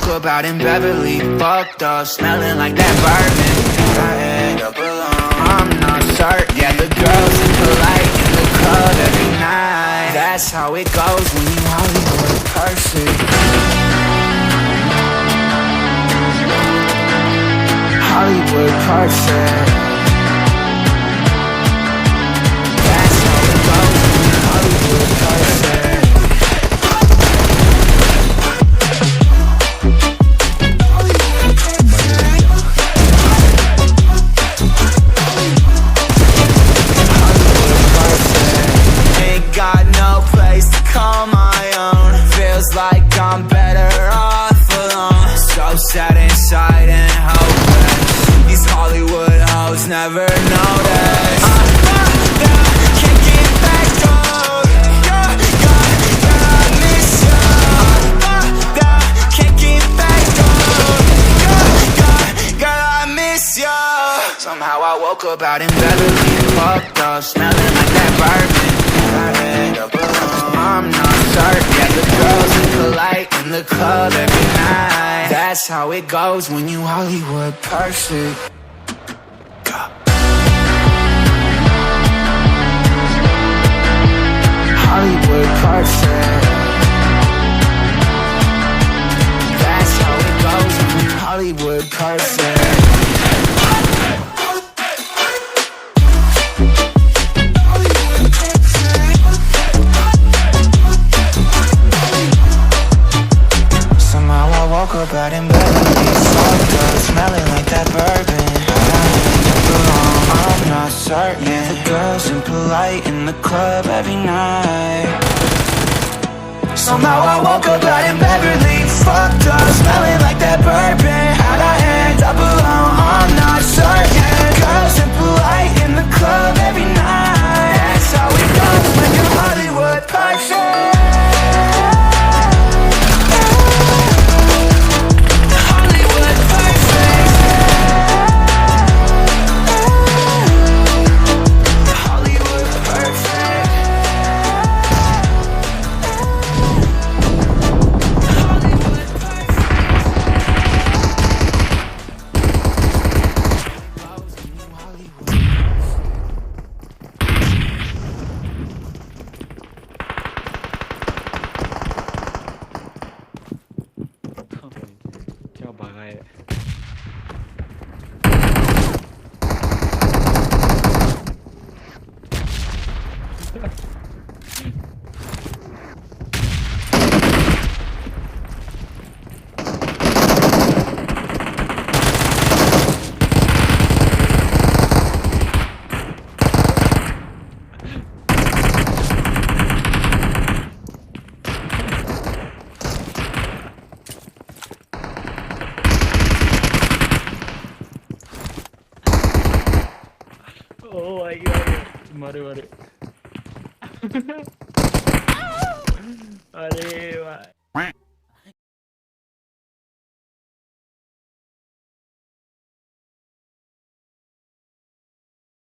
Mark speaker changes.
Speaker 1: woke up out in Beverly, fucked up, smelling like that bourbon. I end up alone, I'm not certain. Yeah, the girls are polite in the club every night. That's how it goes when you Hollywood person. Hollywood person. That's how it goes when you Hollywood person. Like I'm better off alone. So sad inside and hopeless. These Hollywood hoes never notice. Can't get back up. God, I miss you. Can't get back up. God, I miss you. Somehow I woke up out in Beverly, fucked up, smelling like that bourbon. I end up alone, I'm not certain. Yeah, the girls are polite in the club every night. That's how it goes when you Hollywood person. Hollywood person. That's how it goes when you Hollywood person. Woke up out in Beverly, fucked up, smelling like that bourbon. I'm not certain. Yeah, the girls are polite in the club every night. Somehow I woke up out in Beverly, fucked up, smelling like that bourbon. How'd I end up alone? I'm not certain. Girls are polite in the club every night. That's how it goes when you're Hollywood person.
Speaker 2: Oh my god, mare.